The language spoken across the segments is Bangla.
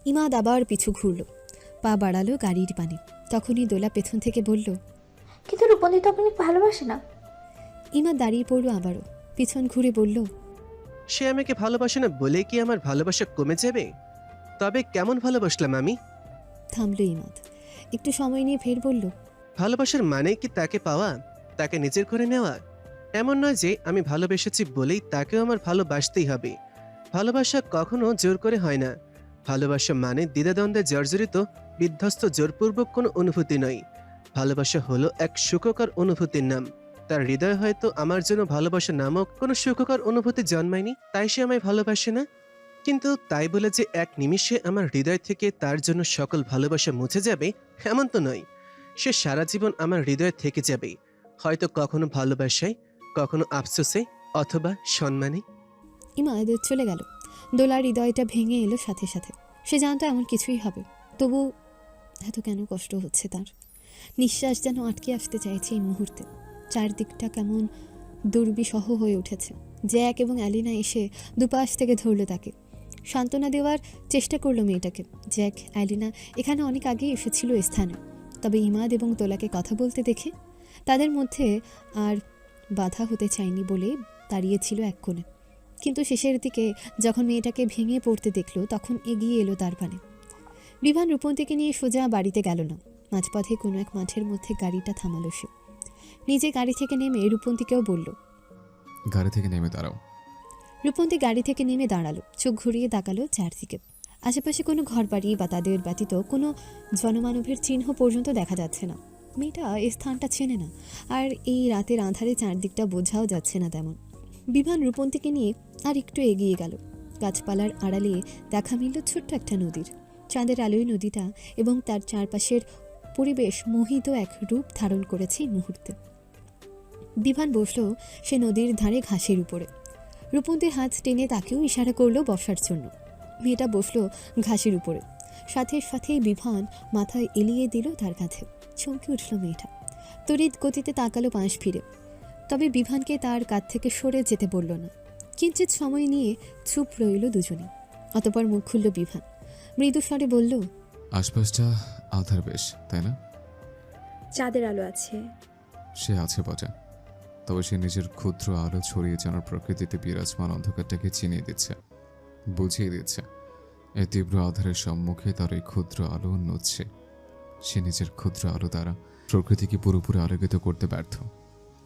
ইমাদ আবার পিছু ঘুরল, পা বাড়ালো গাড়ির পানে। তখনই দোলা পেছন থেকে বলল, কিন্তু রূপন্দি তো আপনাকে ভালোবাসে না। ইমাদ দাঁড়িয়ে পড়ল আবারও, পিছন ঘুরে বলল, সে আমাকে ভালোবাসে না বলে কি আমার ভালোবাসা কমে যাবে? তবে কেমন ভালোবাসলাম আমি? থামল ইমাদ, একটু সময় নিয়ে ফের বলল, ভালোবাসার মানে কি তাকে পাওয়া, তাকে নিজের করে নেওয়া? এমন নয় যে আমি ভালোবেসেছি বলেই তাকেও আমার ভালোবাসতেই হবে। ভালোবাসা কখনো জোর করে হয় না। ভালোবাসা মানে দ্বিধাদ্বন্দ্বে জর্জরিত, বিধ্বস্ত, জোরপূর্বক কোনো অনুভূতি নয়। ভালোবাসা হলো এক সুখকর অনুভূতির নাম। তার হৃদয় হয়তো আমার জন্য ভালোবাসা নামক কোনো সুখকর অনুভূতি জন্মায়নি, তাই সে আমায় ভালোবাসে না। কিন্তু তাই বলে যে এক নিমিষে আমার হৃদয় থেকে তার জন্য সকল ভালোবাসা মুছে যাবে, এমন তো নয়। সে সারা জীবন আমার হৃদয়ে থেকে যাবে, হয়তো কখনো ভালোবাসায়, কখনো আফসোসে, অথবা সম্মানে। ইমাদ চলে গেল। দোলার হৃদয়টা ভেঙে এলো সাথে সাথে। সে জানতো এমন কিছুই হবে, তবু এত কেন কষ্ট হচ্ছে তার। নিঃশ্বাস যেন আটকে আসতে চাইছে এই মুহূর্তে। চারদিকটা কেমন দুর্বিষহ হয়ে উঠেছে। জ্যাক এবং অ্যালিনা এসে দুপাশ থেকে ধরল তাকে, সান্ত্বনা দেওয়ার চেষ্টা করলো মেয়েটাকে। জ্যাক, অ্যালিনা এখানে অনেক আগেই এসেছিল এ স্থানে, তবে ইমাদ এবং তোলাকে কথা বলতে দেখে তাদের মধ্যে আর বাধা হতে চায়নি বলে দাঁড়িয়েছিল এক কোণে। কিন্তু শেষের দিকে যখন মেয়েটাকে ভেঙে পড়তে দেখলো, তখন এগিয়ে এলো তার পানে। বিভান রূপন্তীকে নিয়ে সোজা বাড়িতে গেল না, মাঝপথে কোনো এক মাঠের মধ্যে গাড়িটা থামালো সে। নিজে গাড়ি থেকে নেমে রূপন্তীকেও বলল, গাড়ি থেকে নেমে দাঁড়াও। রূপন্তি গাড়ি থেকে নেমে দাঁড়ালো, চোখ ঘুরিয়ে তাকালো চারদিকে। আশেপাশে কোনো ঘরবাড়ি বা তাদের ব্যতীত কোনো জনমানবের চিহ্ন পর্যন্ত দেখা যাচ্ছে না। মেয়েটা এই স্থানটা চেনে না, আর এই রাতের আঁধারে চারদিকটা বোঝাও যাচ্ছে না তেমন। বিভান রূপন্তিকে নিয়ে আর একটু এগিয়ে গেল। গাছপালার আড়ালে দেখা মিলল ছোট্ট একটা নদীর। চাঁদের আলোয় নদীটা এবং তার চারপাশের পরিবেশ মোহিত এক রূপ ধারণ করেছে এই মুহূর্তে। বিভান বসল সে নদীর ধারে ঘাসের উপরে। রূপন্তীর হাত টেনে তাকেও ইশারা করলো বসার জন্য। মেয়েটা বসলো ঘাসের উপরে, সাথে সাথেই বিভান মাথায় এলিয়ে দিল তার কাছে। চমকে উঠল মেয়েটা, তড়িৎ গতিতে তাকালো পাশ ফিরে, তবে বিভানকে তার কাছ থেকে সরে যেতে বলল না। কিঞ্চিত সময় নিয়ে চুপ রইল দুজনে। অতপর মুখ খুলল বিভান, মৃদু স্বরে বলল, আশপাশটা আধার বেশ, তাই না? চাঁদের আলো আছে। সে আছে বটে, তবে সে নিজের ক্ষুদ্র আলো ছড়িয়ে যেন প্রকৃতিতে বিরাজমান অন্ধকারটাকে চিনিয়ে দিচ্ছে, বুঝিয়ে দিচ্ছে। এই তীব্র আধারের সম্মুখে তার এই ক্ষুদ্র আলো নড়ছে। সে নিজের ক্ষুদ্র আলো দ্বারা প্রকৃতিকে পুরোপুরি আলোকিত করতে ব্যর্থ,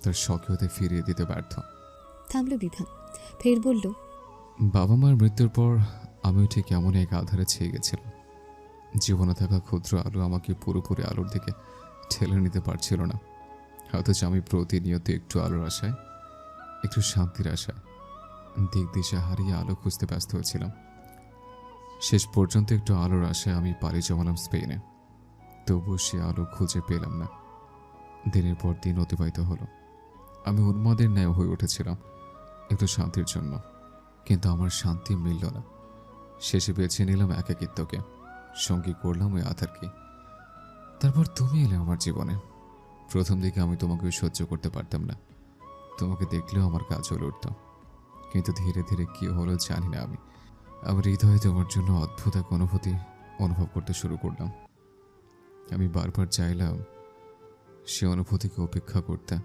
তার স্বকীয়তে ফিরিয়ে দিতে ব্যর্থ। থামল বিভান, ফের বলল, বাবা মার মৃত্যুর পর আমিও ঠিক এমন এক আধারে ছেয়ে গেছিলাম। জীবনে থাকা ক্ষুদ্র আলো আমাকে পুরোপুরি আলোর দিকে ঠেলে নিতে পারছিল না। অথচ আমি প্রতিনিয়ত একটু আলোর আশায়, একটু শান্তির আশায় দিক দিশা হারিয়ে আলো খুঁজতে ব্যস্ত হয়েছিলাম। শেষ পর্যন্ত একটু আলোর আশায় আমি পাড়ি জমালাম স্পেনে। তবুও সে আলো খুঁজে পেলাম না। দিনের পর দিন অতিবাহিত হলো। আমি উন্মাদের ন্যায় হয়ে উঠেছিলাম একটু শান্তির জন্য, কিন্তু আমার শান্তি মিলল না। শেষে বেছে নিলাম একাকিত্বকে, সঙ্গী করলাম ওই আধারকে। তারপর তুমি এলে আমার জীবনে। প্রথম দিকে আমি তোমাকে সহ্য করতে পারতাম না, তোমাকে দেখলেও আমার কাজ হলে উঠত। কিন্তু ধীরে ধীরে কি হলো জানি না, আমি আমার হৃদয়ে তোমার জন্য অদ্ভুত এক অনুভূতি অনুভব করতে শুরু করলাম। আমি বারবার চাইলাম সে অনুভূতিকে উপেক্ষা করতে,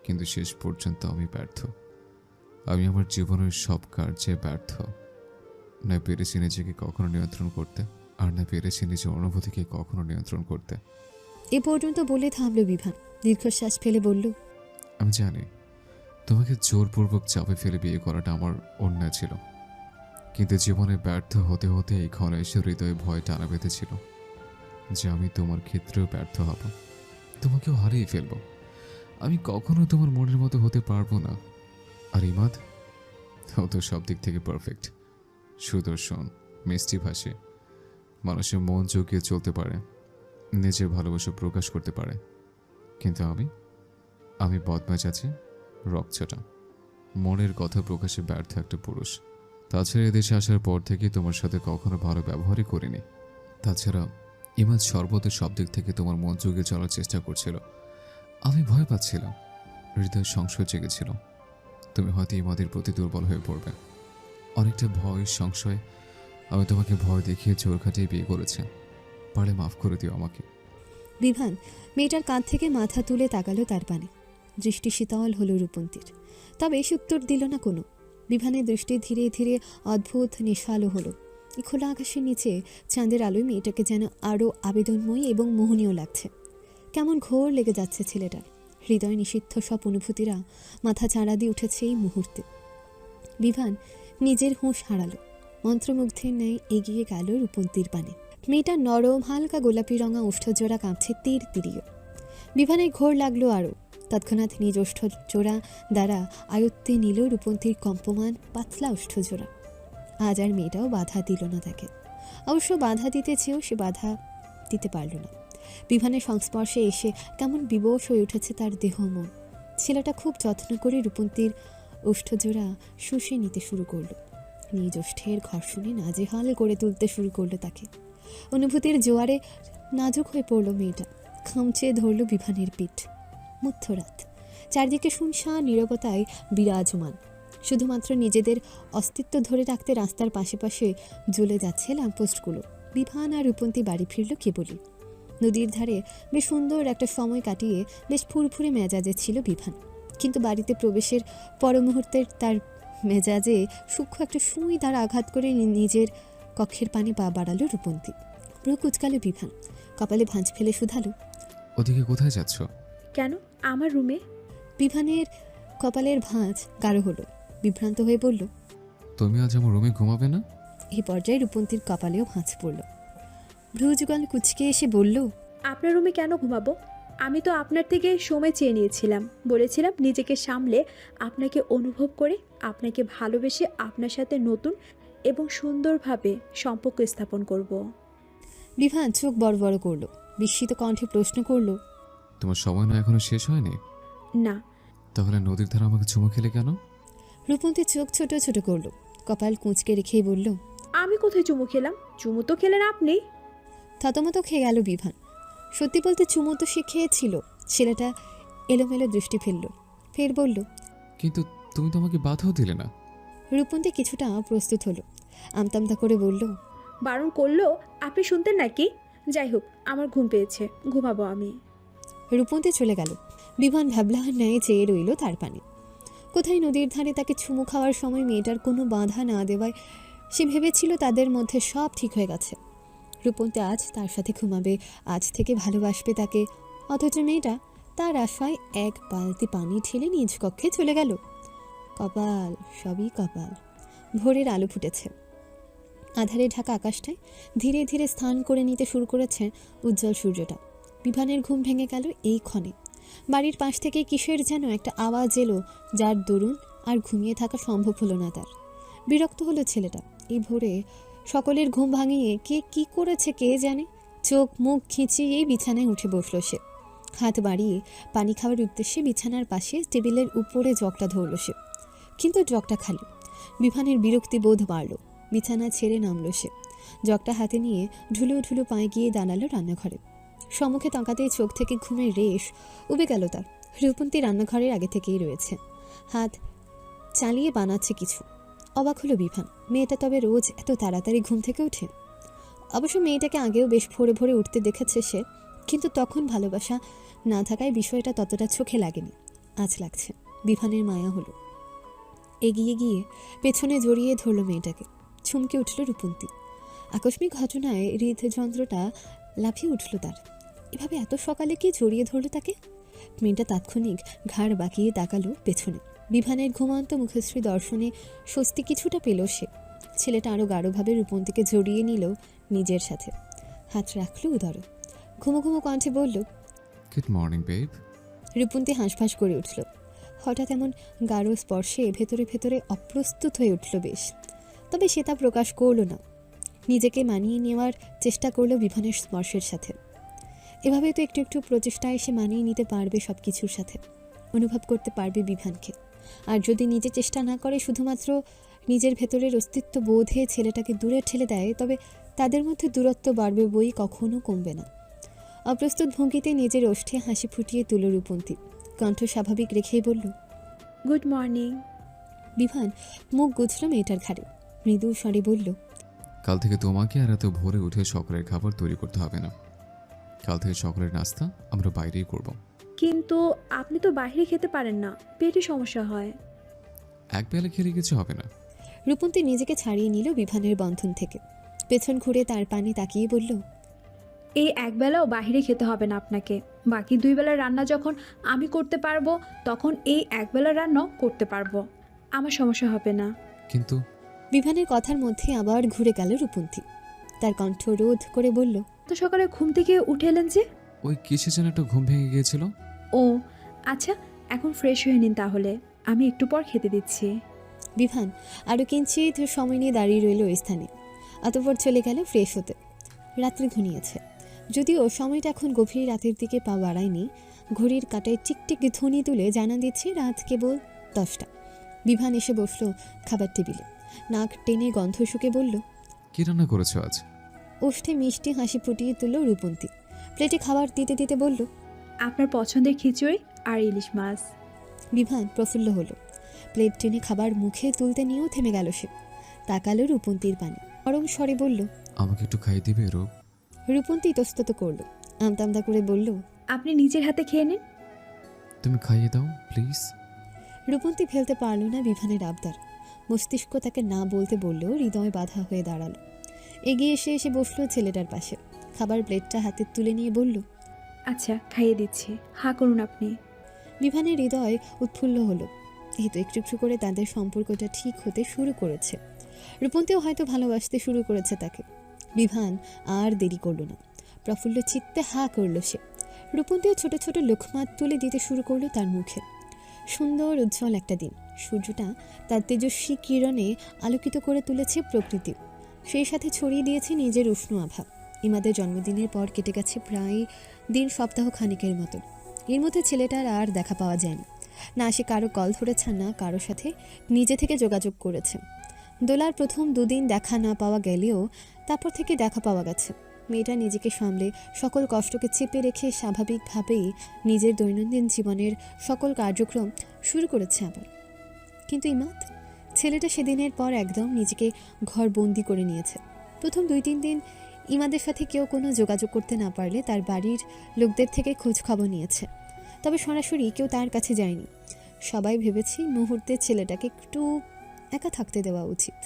কিন্তু শেষ পর্যন্ত আমি ব্যর্থ। আমি আমার জীবনের সব কার্যে ব্যর্থ। না পেরেছি নিজেকে কখনো নিয়ন্ত্রণ করতে, আর না পেরেছি নিজের অনুভূতিকে কখনো নিয়ন্ত্রণ করতে। এ পর্যন্ত বলে থামল বিভান, দীর্ঘশ্বাস ফেলে বলল, আমি জানি তোমাকে জোরপূর্বক চাপে ফেলে বিয়ে করাটা আমার অন্যায় ছিল, কিন্তু জীবনে ব্যর্থ হতে হতে এই ক্ষণে এসে হৃদয়ে ভয় টানা বেঁধেছিল যে আমি তোমার ক্ষেত্রেও ব্যর্থ হব, তোমাকেও হারিয়ে ফেলব। আমি কখনো তোমার মনের মতো হতে পারবো না। আর ইমাদ, ও তো সব দিক থেকে পারফেক্ট, সুদর্শন, মিষ্টি ভাষী, মানুষের মন জুগিয়ে চলতে পারে, নিজের ভালোবাসা প্রকাশ করতে পারে। কিন্তু আমি বদমাশ আছি, রকচটা, মনের কথা প্রকাশে ব্যর্থ একটা পুরুষ। তাছাড়া এদেশে আসার পর থেকে তোমার সাথে কখনো ভালো ব্যবহারই করিনি। তাছাড়া ইমাদ সর্বদা সব দিক থেকে তোমার মন জুগিয়ে চলার চেষ্টা করছিল। আমি ভয় পাচ্ছিলাম, হৃদয় সংশয় জেগেছিল। তুমি হয়তো ইমাদের প্রতি দুর্বল হয়ে পড়বে। অনেকটা ভয় সংশয় আমি তোমাকে ভয় দেখিয়ে জোর খাটিয়ে বিয়ে করেছি। পারলে মাফ করে দিও আমাকে। বিভান মেয়েটার কাঁধ থেকে মাথা তুলে তাকালো তার পানে। দৃষ্টি শীতল হলো রূপন্তীর, তবে সে উত্তর দিল না কোনো। বিভানের দৃষ্টি ধীরে ধীরে অদ্ভুত নিশালো হলো। এই খোলা আকাশের নিচে চাঁদের আলোয় মেয়েটাকে যেন আরও আবেদনময়ী এবং মোহনীয় লাগছে। কেমন ঘোর লেগে যাচ্ছে ছেলেটার। হৃদয় নিষিদ্ধ সব অনুভূতিরা মাথা চাড়া দিয়ে উঠেছে এই মুহূর্তে। বিভান নিজের হুঁশ হারালো। মন্ত্রমুগ্ধের ন্যায় এগিয়ে গেল রূপন্তীর পানে। মেয়েটার নরম হালকা গোলাপি রঙা ওষ্ঠজোড়া কাঁপছে তীর তিরিও। বিভানের ঘোর লাগলো আরও। তৎক্ষণাৎ নিজ ওষ্ঠজোড়া দ্বারা আয়ত্তে নিল রূপন্তীর কম্পমান পাতলা ওষ্ঠজোড়া। আজ আর মেয়েটাও বাধা দিল না তাকে। অবশ্য বাধা দিতে চেয়েও সে বাধা দিতে পারল না। বিভানের সংস্পর্শে এসে কেমন বিবশ হয়ে উঠেছে তার দেহ মন। ছেলেটা খুব যত্ন করে রূপন্তীর ওষ্ঠজোড়া শুষে নিতে শুরু করলো। নিজ ওষ্ঠের ঘর্ষণে নাজেহাল করে তুলতে শুরু করলো তাকে। অনুভূতির জোয়ারে নাজুক হয়ে পড়ল মেয়েটা। খামচে ধরল বিভানের পিঠ। মধ্যরাত, চারদিকে শুনশান নীরবতায় বিরাজমান। শুধুমাত্র নিজেদের অস্তিত্ব ধরে রাখতে রাস্তার পাশে পাশে জ্বলে যাচ্ছে ল্যাম্পপোস্টগুলো। বিভান আর রূপন্তী বাড়ি ফিরল কেবলই। নদীর ধারে বেশ সুন্দর একটা সময় কাটিয়ে বেশ ফুরফুরে মেজাজে ছিল বিভান। কিন্তু বাড়িতে প্রবেশের পর মুহূর্তের তার মেজাজে সূক্ষ্ম একটা সুই দ্বারা আঘাত করে নিজের কক্ষের পানে পা বাড়ালো রূপন্তী। ভ্রু কুচকালো বিভান, কপালে ভাঁজ ফেলে শুধালো, ওদিকে কোথায় যাচ্ছ? কেন? আমার রুমে। বিভানের কপালের ভাঁজ গাঢ় হলো। বিভ্রান্ত হয়ে বলল, তুমি আজ আমার রুমে ঘুমাবে না? এই পর্যায়ে রূপন্তীর কপালেও ভাঁজ পড়ল। ভ্রুযুগল কুচকে এসে বলল, আপনার রুমে কেন ঘুমাবো? আমি তো আপনার থেকে সময় চেয়ে নিয়েছিলাম। বলেছিলাম নিজেকে সামলে, আপনাকে অনুভব করে, আপনাকে ভালোবেসে আপনার সাথে নতুন এবং সুন্দরভাবে সম্পর্ক স্থাপন করব। বিভান চোখ বড় বড় করলো। বিস্মিত কণ্ঠে প্রশ্ন করল, তোমার সময় না এখনো শেষ হয়নি? না। তাহলে নদীর ধারে আমাকে চুমু খেলে কেন? রূপন্তী চোখ ছোট ছোট করলো, কপাল কুঁচকে রেখেই বলল, আমি কোথায় চুমু খেলাম? চুমু তো খেলেন আপনি। থতমত খেয়ে গেল বিভান। সত্যি বলতে চুমো তো সে খেয়েছিল। ছেলেটা এলোমেলো দৃষ্টি ফেলল, ফের বলল, কিন্তু তুমি তো আমাকে বাধাও দিলে না। রূপন্তী কিছুটা প্রস্তুত হলো। আমতামতা করে বলল, বারণ করলো আপনি শুনতেন নাকি? যাই হোক, আমার ঘুম পেয়েছে, ঘুমাবো আমি। রূপন্তী চলে গেল। বিভান ভ্যাবলাহার ন্যায় চেয়ে রইল তার পানে। কোথায় নদীর ধারে তাকে চুমু খাওয়ার সময় মেয়েটার কোনো বাধা না দেওয়ায় সে ভেবেছিল তাদের মধ্যে সব ঠিক হয়ে গেছে। রূপন্তী আজ তার সাথে ঘুমাবে, আজ থেকে ভালোবাসবে তাকে। অথচ মেয়েটা তার আশায় এক বালতি পানি ঢেলে নিজ কক্ষে চলে গেল। কপাল, সবই কপাল। ভোরের আলো ফুটেছে। আধারে ঢাকা আকাশটায় ধীরে ধীরে স্থান করে নিতে শুরু করেছে উজ্জ্বল সূর্যটা। বিভানের ঘুম ভেঙে গেল এই ক্ষণে। বাড়ির পাশ থেকে কিসের যেন একটা আওয়াজ এলো, যার দরুন আর ঘুমিয়ে থাকা সম্ভব হলো না তার। বিরক্ত হলো ছেলেটা। এই ভোরে সকলের ঘুম ভাঙিয়ে কে কি করেছে কে জানে। চোখ মুখ খিঁচিয়ে বিছানায় উঠে বসলো সে। হাত বাড়িয়ে পানি খাওয়ার উদ্দেশ্যে বিছানার পাশে টেবিলের উপরে জগটা ধরল সে, কিন্তু জগটা খালি। বিভানের বিরক্তি বোধ বাড়ল। বিছানা ছেড়ে নামলো সে। জগটা হাতে নিয়ে ঢুলু ঢুলু পায়ে গিয়ে দাঁড়ালো রান্নাঘরে। সম্মুখে তাকাতেই চোখ থেকে ঘুমের রেশ উবে গেল তার। রূপন্তী রান্নাঘরের আগে থেকেই রয়েছে, হাত চালিয়ে বানাচ্ছে কিছু। অবাক হলো বিভান, মেয়েটা তবে রোজ এত তাড়াতাড়ি ঘুম থেকে ওঠে? অবশ্য মেয়েটাকে আগেও বেশ ভোরে ভোরে উঠতে দেখেছে সে, কিন্তু তখন ভালোবাসা না থাকায় বিষয়টা ততটা চোখে লাগেনি। আজ লাগছে। বিভানের মায়া হলো। এগিয়ে গিয়ে পেছনে জড়িয়ে ধরল মেয়েটাকে। চমকে উঠল রূপন্তী। আকস্মিক ঘটনায় হৃদযন্ত্রটা লাফিয়ে উঠল তার। এভাবে এত সকালে কি জড়িয়ে ধরল তাকে? মেয়েটা তাৎক্ষণিক ঘাড় বাঁকিয়ে তাকালো পেছনে। বিভানের ঘুমান্ত মুখশ্রী দর্শনে স্বস্তি কিছুটা পেল সে। ছেলেটা আরও গাঢ়ভাবে রূপন্তীকে জড়িয়ে নিল নিজের সাথে। হাত রাখল উদরে। ঘুমো ঘুমো কণ্ঠে বলল, গুড মর্নিং বেব। রূপন্তী হাঁসফাঁস করে উঠল। হঠাৎ এমন গাঢ় স্পর্শে ভেতরে ভেতরে অপ্রস্তুত হয়ে উঠল বেশ। তবে সে তা প্রকাশ করল না। নিজেকে মানিয়ে নেওয়ার চেষ্টা করল বিভানের স্পর্শের সাথে। এভাবে তো একটু একটু প্রচেষ্টায় সে মানিয়ে নিতে পারবে সব কিছুর সাথে, অনুভব করতে পারবে বিভানকে। আর যদি নিজে চেষ্টা না করে, শুধুমাত্র নিজের ভেতরের অস্তিত্ব বোধে ছেলেটাকে দূরে ঠেলে দেয়, তবে তাদের মধ্যে দূরত্ব বাড়বে বই, কখনো কমবে না। অপ্রস্তুত ভঙ্গিতে নিজের ওষ্ঠে হাসি ফুটিয়ে তুলো রূপন্তী। কণ্ঠ স্বাভাবিক রেখেই বলল, গুড মর্নিং। বিভান মুখ গুছল মেয়েটার ঘাড়ে, মৃদু স্বরে বলল, কাল থেকে তোমাকে আর এত ভোরে উঠে সকালের খাবার তৈরি করতে হবে না। কাল থেকে সকালের নাস্তা আমরা বাইরেই করব। কিন্তু আপনি তো বাইরে খেতে পারেন না, পেটে সমস্যা হয়। এক বেলা খেলে কিছু হবে না। রূপন্তী নিজেকে ছাড়িয়ে নিল বিভানের বন্ধন থেকে, পেছন ঘুরে তার পানে তাকিয়ে বলল, এই একবেলাও বাইরে খেতে হবে না আপনাকে। বাকি 2 বেলার রান্না যখন আমি করতে পারবো, তখন এই একবেলা রান্নাও করতে পারবো, আমার সমস্যা হবে না। কিন্তু বিভানের কথার মধ্যে আবার ঘুরে গেল রূপন্তী। তার কণ্ঠ রোধ করে বলল, তো সকালে ঘুম থেকে উঠে এলেন যে? ওই কিসে যেন একটা ঘুম ভেঙে গিয়েছিল। ও আচ্ছা, এখন ফ্রেশ হয়ে নিন তাহলে, আমি একটু পর খেতে দিচ্ছি। বিভান আরও কিঞ্চিত সময় নিয়ে দাঁড়িয়ে রইল ওই স্থানে, অতঃপর চলে গেল ফ্রেশ হতে। রাত্রি ঘনিয়েছে, যদিও সময়টা এখন গভীর রাতের দিকে পা বাড়ায়নি। ঘড়ির কাঁটায় টিকটিক ধ্বনি তুলে জানা দিচ্ছে রাত কেবল 10টা। বিভান এসে বসল খাবার টেবিলে, নাক টেনে গন্ধ শুকে বলল, কি রান্না করেছো আজ? ওষ্ঠে মিষ্টি হাসি ফুটিয়ে তুলল রূপন্তী। প্লেটে খাবার দিতে দিতে বলল, আপনার পছন্দের খিচুড়ি আর ইলিশ মাছ। বিভান প্রফুল্ল হলো। প্লেট টেনে খাবার মুখে তুলতে নিয়েও থেমে গেল সে। তাকালো রূপন্তীর পানে, নরম স্বরে বলল, আমাকে একটু খাইয়ে দিবে রূপ? রূপন্তী ইতস্তত করল, আমতামতা করে বলল, আপনি নিজের হাতে খেয়ে নিন। তুমি খাইয়ে দাও প্লিজ। রূপন্তী ফেলতে পারল না বিভানের আবদার। মস্তিষ্ক তাকে না বলতে বললেও হৃদয় বাধা হয়ে দাঁড়ালো। এগিয়ে এসে বসলো ছেলেটার পাশে, খাবার প্লেটটা হাতে তুলে নিয়ে বলল, আচ্ছা খাইয়ে দিচ্ছি, হা করুন আপনি। বিভানের হৃদয় উৎফুল্ল হলো। এই তো একটু একটু করে তাদের সম্পর্কটা ঠিক হতে শুরু করেছে। রূপন্তীও হয়তো ভালোবাসতে শুরু করেছে তাকে। বিভান আর দেরি করল না, প্রফুল্ল চিত্তে হা করল সে। রূপন্তীও ছোট ছোট লোকমাত তুলে দিতে শুরু করলো তার মুখে। সুন্দর উজ্জ্বল একটা দিন, সূর্যটা তার তেজস্বী কিরণে আলোকিত করে তুলেছে প্রকৃতি, সেই সাথে ছড়িয়ে দিয়েছে নিজের উষ্ণ আভা। ইমাদের জন্মদিনের পর কেটে গেছে প্রায় দিন সপ্তাহ খানিকের মতো। এর মধ্যে ছেলেটার আর দেখা পাওয়া যায়নি। না সে কারো কল ধরেছে, না কারো সাথে নিজে থেকে যোগাযোগ করেছে। দোলার প্রথম 2 দিন দেখা না পাওয়া গেলেও তারপর থেকে দেখা পাওয়া গেছে। মেয়েটা নিজেকে সামলে সকল কষ্টকে চেপে রেখে স্বাভাবিকভাবেই নিজের দৈনন্দিন জীবনের সকল কার্যক্রম শুরু করেছে আবার। কিন্তু ইমাদ, ছেলেটা সেদিনের পর একদম নিজেকে ঘর বন্দি করে নিয়েছে। প্রথম 2-3 দিন ইমাদের সাথে কেউ কোনো যোগাযোগ করতে না পারলে তার বাড়ির লোকদের থেকে খোঁজ খবর নিয়েছে, তবে সরাসরি কেউ তার কাছে যায়নি। সবাই ভেবেছি মুহূর্তে ছেলেটাকে একটু একা থাকতে দেওয়া উচিত।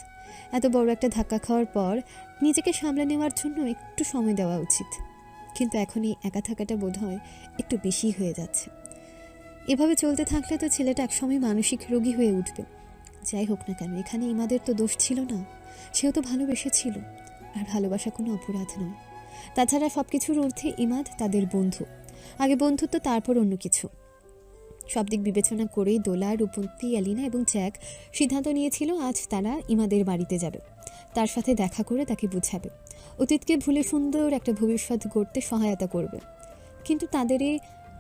এত বড় একটা ধাক্কা খাওয়ার পর নিজেকে সামলে নেওয়ার জন্য একটু সময় দেওয়া উচিত। কিন্তু এখন এই একা থাকাটা বোধহয় একটু বেশি হয়ে যাচ্ছে। এভাবে চলতে থাকলে তো ছেলেটা একসময় মানসিক রোগী হয়ে উঠবে। যাই হোক না কেন, এখানে ইমাদের তো দোষ ছিল না, সেও তো ভালোবেসেছিল। আর ভালোবাসা কোনো অপরাধ নয়। তাছাড়া সব কিছুর ঊর্ধ্বে ইমাদ তাদের বন্ধু, আগে বন্ধুত্ব তারপর অন্য কিছু। সব দিক বিবেচনা করেই দোলা, রূপন্তী, অ্যালিনা এবং জ্যাক সিদ্ধান্ত নিয়েছিল আজ তারা ইমাদের বাড়িতে যাবে, তার সাথে দেখা করে তাকে বুঝাবে, অতীতকে ভুলে সুন্দর একটা ভবিষ্যৎ গড়তে সহায়তা করবে। কিন্তু তাদের এ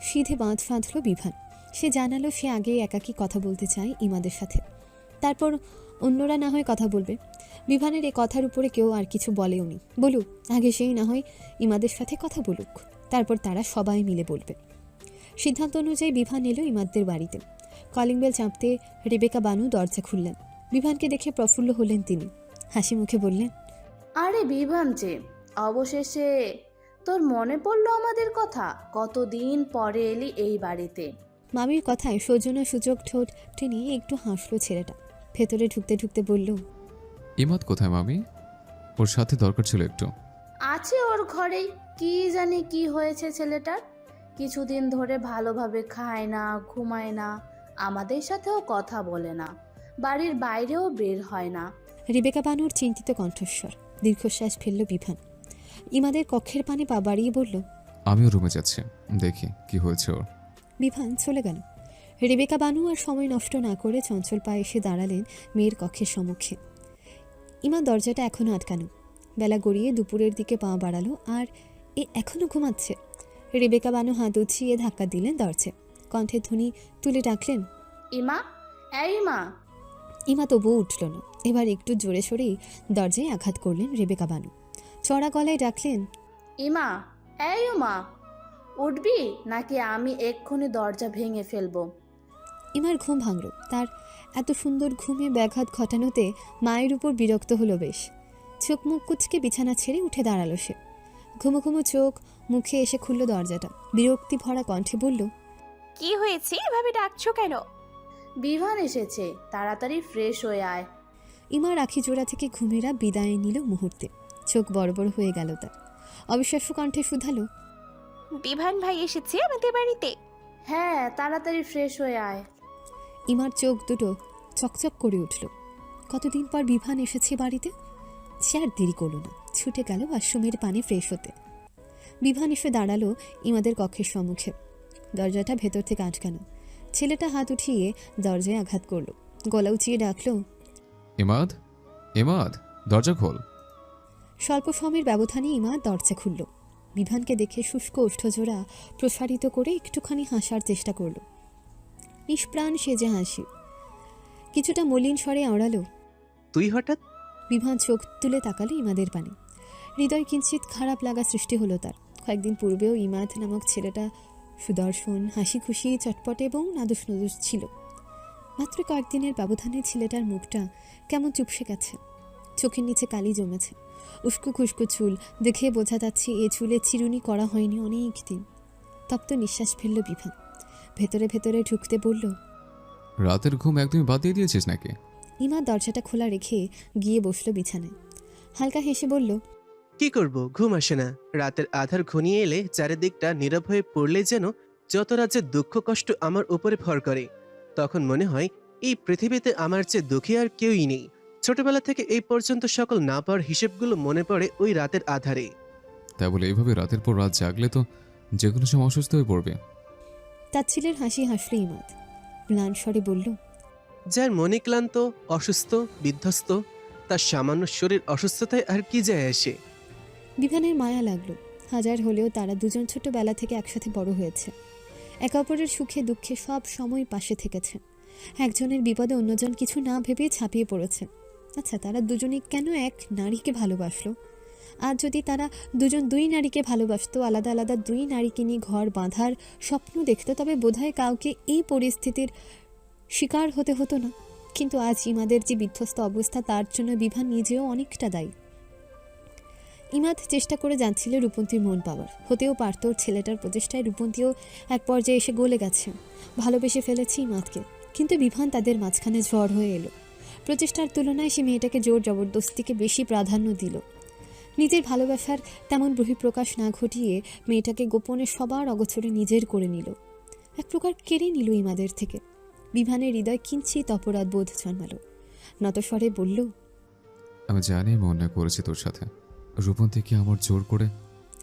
সিধে বাঁধ ফাঁধল বিভান। সে জানালো সে আগে একাকী কথা বলতে চায় ইমাদের সাথে, তারপর অন্যরা না হয় কথা বলবে। বিভানের এ কথার উপরে কেউ আর কিছু বলেও নি, বলুক আগে সেই না হয় ইমাদের সাথে কথা বলুক, তারপর তারা সবাই মিলে বলবে। সিদ্ধান্ত অনুযায়ী বিভান এলো ইমাদদের বাড়িতে। কলিং বেল চাপতে রেবেকা বানু দরজা খুললেন। বিভানকে দেখে প্রফুল্ল হলেন তিনি, হাসি মুখে বললেন, আরে বিভান যে, অবশেষে তোর মনে পড়লো আমাদের কথা? কতদিন পরে এলি এই বাড়িতে। মামির কথায় সৌজন্য সূচক ঠোঁট টেনে একটু হাসলো ছেলেটা। ভেতরে ঢুকতে ঢুকতে বলল, ইমাদ কোথায় মামি? ওর সাথে দরকার ছিল একটু। আছে ওর ঘরেই, কি জানি কি হয়েছে ছেলেটার। কিছুদিন ধরে ভালোভাবে খায় না, ঘুমায় না, আমাদের সাথেও কথা বলে না, বাড়ির বাইরেও বের হয় না। রেবেকা বানুর চিন্তিত কণ্ঠস্বর। দীর্ঘশ্বাস ফেলল বিভান। ইমাদের কক্ষের পানে পা বাড়িয়ে বলল, আমিও রুমে যাচ্ছি, দেখি কি হয়েছে ওর। বিভান চলে গেল। রেবেকা বানু আর সময় নষ্ট না করে চঞ্চল পায়ে এসে দাঁড়ালেন মেয়ের কক্ষের সম্মুখে। ইমা দরজাটা এখনও আটকানো। বেলা গড়িয়ে দুপুরের দিকে পা বাড়ালো, আর এ এখনও ঘুমাচ্ছে। রেবেকা বানু হাত উছিয়ে ধাক্কা দিলেন দরজে, কণ্ঠের ধ্বনি তুলে ডাকলেন, ইমা, এই মা। ইমা তবুও উঠল না। এবার একটু জোরে সরেই দরজায় আঘাত করলেন রেবেকা বানু। চড়া গলায় ডাকলেন, ইমা, এই মা, উঠবি নাকি আমি এক্ষুনি দরজা ভেঙে ফেলবো? ইমার ঘুম ভাঙল। তার এত সুন্দর ঘুমে ব্যাঘাত ঘটানোতে মায়ের উপর বিরক্ত হলো বেশ। চোখ মুখ কুচকে বিছানা ছেড়ে উঠে দাঁড়ালো সে। ঘুমো ঘুমো চোখ মুখে এসে খুলল দরজাটা, বিরক্তি ভরা কণ্ঠে বলল, কি হয়েছে এভাবে ডাকছো কেন? বিভান এসেছে, তাড়াতাড়ি ফ্রেশ হয়ে আয়। ইমার আখি জোড়া থেকে ঘুমেরা বিদায় নিল মুহূর্তে। চোখ বড় বড় হয়ে গেল তার। অবিশ্বাস্য কণ্ঠে শুধালো, বিভান ভাই এসেছে আমাদের বাড়িতে? হ্যাঁ, তাড়াতাড়ি ফ্রেশ হয়ে আয়। ইমার চোখ দুটো চকচক করে উঠল। কতদিন পর বিভান এসেছে বাড়িতে। সে আর দেরি করল না, ছুটে গেল ওয়াশরুমের পানি ফ্রেশ হতে। বিভান এসে দাঁড়ালো ইমাদের কক্ষের সম্মুখে। দরজাটা ভেতর থেকে আটকানো। ছেলেটা হাত উঠিয়ে দরজায় আঘাত করলো, গলা উঁচিয়ে ডাকলো, ইমাদ, ইমাদ, দরজা খোল। স্বল্প সময়ের ব্যবধানে ইমাদ দরজা খুলল। বিভানকে দেখে শুষ্ক ওষ্ঠজোড়া প্রসারিত করে একটুখানি হাসার চেষ্টা করল। নিষ্প্রাণ সেজে হাসি, কিছুটা মলিন স্বরে আওড়ালো, তুই হঠাৎ? বিভান চোখ তুলে তাকালো ইমাদের পানে। হৃদয় কিঞ্চিত খারাপ লাগা সৃষ্টি হলো তার। কয়েকদিন পূর্বেও ইমাদ নামক ছেলেটা সুদর্শন, হাসি খুশি, চটপটে এবং নাদুস নদুস ছিল। মাত্র কয়েকদিনের ব্যবধানে ছেলেটার মুখটা কেমন চুপসে গেছে। চোখের নিচে কালি জমেছে, উস্কো খুস্কো চুল, দেখে বোঝা যাচ্ছে এ চুলে চিরুনি করা হয়নি অনেক দিন। তপ্ত নিঃশ্বাস ফেলল বিভান। ভেতরে ভেতরে ঢুকতে বলল, রাতের ঘুম একদমই বাদ দিয়ে দিয়েছিস নাকি? ইমা দরজাটা খোলা রেখে গিয়ে বসলো বিছানায়। হালকা হেসে বলল, কি করব, ঘুম আসে না। রাতের আধার ঘনিয়ে এলে চারিদিকটা নীরব হয়ে পড়লে যেন যত রাজ্যের দুঃখ কষ্ট আমার উপরে ভর করে। তখন মনে হয় এই পৃথিবীতে আমার চেয়ে দুঃখী আর কেউই নেই। ছোটবেলা থেকে এই পর্যন্ত সকল না পাওয়ার হিসেবগুলো মনে পড়ে ওই রাতের আধারে। তাই বলে এইভাবে রাতের পর রাত জাগলে তো যে কোনো সময় অসুস্থ হয়ে পড়বে। তার ছেলের হাসি হাসল ইমাদ। ম্লান স্বরে বলল, যার মনে ক্লান্ত, অসুস্থ, বিধ্বস্ত, তার সামান্য শরীর অসুস্থতায় আর কি যায় আসে। বিভানের মায়া লাগলো। হাজার হলেও তারা দুজন ছোটবেলা থেকে একসাথে বড় হয়েছে। একে অপরের সুখে দুঃখে সব সময় পাশে থেকেছে। একজনের বিপদে অন্যজন কিছু না ভেবে ঝাঁপিয়ে পড়েছে। আচ্ছা, তারা দুজনেই কেন এক নারীকে ভালোবাসলো? আর যদি তারা দুজন দুই নারীকে ভালোবাসতো, আলাদা আলাদা দুই নারীকে নিয়ে ঘর বাঁধার স্বপ্ন দেখতো, তবে বোধহয় কাউকে এই পরিস্থিতির শিকার হতে হতো না। কিন্তু আজ ইমাদের যে বিধ্বস্ত অবস্থা, তার জন্য বিভান নিজেও অনেকটা দায়ী। ইমাদ চেষ্টা করে যাচ্ছিল রূপন্তীর মন পাওয়ার। হতেও পারত ছেলেটার প্রচেষ্টায় রূপন্তীও এক পর্যায়ে এসে গলে গেছে, ভালোবেসে ফেলেছে ইমাদকে। কিন্তু বিভান তাদের মাঝখানে ঝড় হয়ে এলো। প্রচেষ্টার তুলনায় সে মেয়েটাকে জোর জবরদস্তিকে বেশি প্রাধান্য দিল। নিজের ভালোবাসার তেমন বহিঃপ্রকাশ না ঘটিয়ে মেয়েটাকে গোপনে সবার অগোচরে নিজের করে নিল। এক প্রকার কেড়ে নিল ইমাদের থেকে। বিভানের হৃদয় কিঞ্চিত অপরাধ বোধ জন্মালো। নতস্বরে বলল, আমি জানি আমি অন্যায় করেছি তোর সাথে। রূপন্তী কি আমার জোর করে?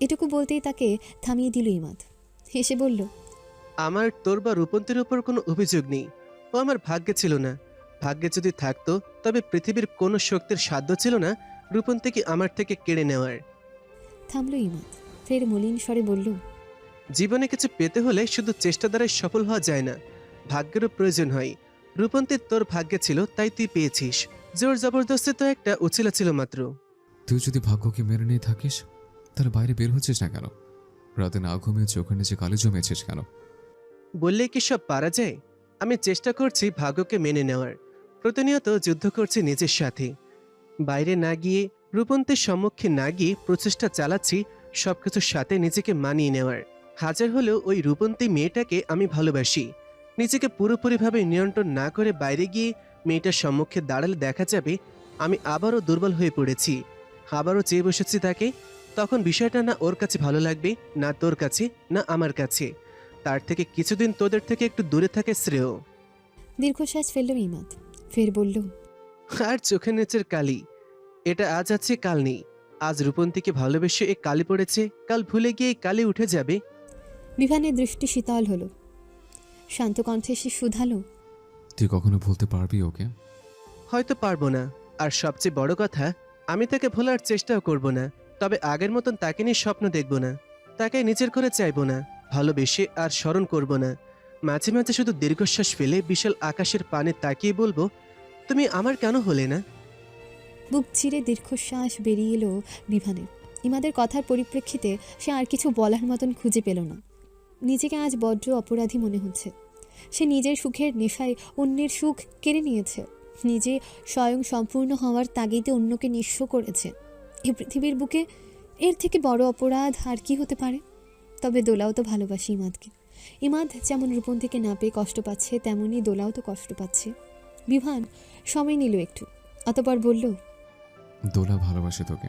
এটুকু বলতেই তাকে থামিয়ে দিল ইমাদ। হেসে বলল, আমার তোর বা রূপন্তীর উপর কোনো অভিযোগ নেই। ও আমার ভাগ্যে ছিল না। ভাগ্যে যদি থাকতো তবে পৃথিবীর কোনো শক্তির সাধ্য ছিল না রূপন্তীকে আমার থেকে কেড়ে নেওয়ার। থামল ইমাদ। ফের মলিন স্বরে বলল, জীবনে কিছু পেতে হলে শুধু চেষ্টা দ্বারাই সফল হওয়া যায় না, ভাগ্যেরও প্রয়োজন হয়। রূপন্তী তোর ভাগ্যে ছিল, তাই তুই পেয়েছিস। জোর জবরদস্তি তো একটা উছিলা ছিল মাত্র। তুই যদি ভাগ্যকে মেনে নিয়ে থাকিস তাহলে বাইরে বের হচ্ছিস না কেন? রাতে না ঘুমিয়ে চোখের নিচে কালি জমেছিস কেন? বললে কি সব পারা যায়? আমি চেষ্টা করছি ভাগ্যকে মেনে নেওয়ার। প্রতিনিয়ত যুদ্ধ করছি নিজের সাথে। বাইরে না গিয়ে, রূপন্তীর সম্মুখে না গিয়ে প্রচেষ্টা চালাচ্ছি সবকিছুর সাথে নিজেকে মানিয়ে নেওয়ার। হাজার হলেও ওই রূপন্তী মেয়েটাকে আমি ভালোবাসি। নিজেকে পুরোপুরিভাবে নিয়ন্ত্রণ না করে বাইরে গিয়ে মেয়েটার সম্মুখে দাঁড়ালে দেখা যাবে আমি আবারও দুর্বল হয়ে পড়েছি। আবারও চেয়ে বসেছি তাকে। তখন বিষয়টা না ওর কাছে ভালো লাগবে, না তোর কাছে, না আমার কাছে। তার থেকে কিছুদিন তোদের থেকে একটু দূরে থাকে শ্রেয়। দীর্ঘশ্বাস ফেলল ইমাদ। ফের বলল, আর চোখের নিচের কালি, এটা আজ আছে কাল নেই। আজ রূপন্তীকে ভালোবেসে এই কালি পড়েছে, কাল ভুলে গিয়ে এই কালি উঠে যাবে। বিভানের দৃষ্টি শীতল হলো। শান্ত কণ্ঠে সে শুধালো, তুই কখনো ভুলতে পারবি ওকে? হয়তো পারবো না, আর সবচেয়ে বড় কথা, আমি তাকে ভোলার চেষ্টাও করব না। তবে আগের মতন তাকে নিয়ে স্বপ্ন দেখব না, তাকে নিজের করে চাইব না, ভালোবেসে আর স্মরণ করব না। মাঝে মাঝে শুধু দীর্ঘশ্বাস ফেলে বিশাল আকাশের পানে তাকিয়ে বলবো, তুমি আমার কেন হলে না? বুক চিরে দীর্ঘশ্বাস বেরিয়ে এলো বিভানের। ইমাদের কথার পরিপ্রেক্ষিতে সে আর কিছু বলার মতন খুঁজে পেল না। নিজেকে আজ বড্র অপরাধী মনে হচ্ছে। সে নিজের সুখের নেশায় অন্যের সুখ কেড়ে নিয়েছে, নিজে স্বয়ং সম্পূর্ণ হওয়ার তাগিদে অন্যকে নিঃস্ব করেছে। এই পৃথিবীর বুকে এর থেকে বড় অপরাধ আর কি হতে পারে? তবে দোলাও তো ভালোবাসে ইমাদকে। ইমাদ যেমন রূপন থেকে না পেয়ে কষ্ট পাচ্ছে, তেমনই দোলাও তো কষ্ট পাচ্ছে। বিভান সময় নিল একটু, অতঃপর বলল, দোলা ভালোবাসে তোকে।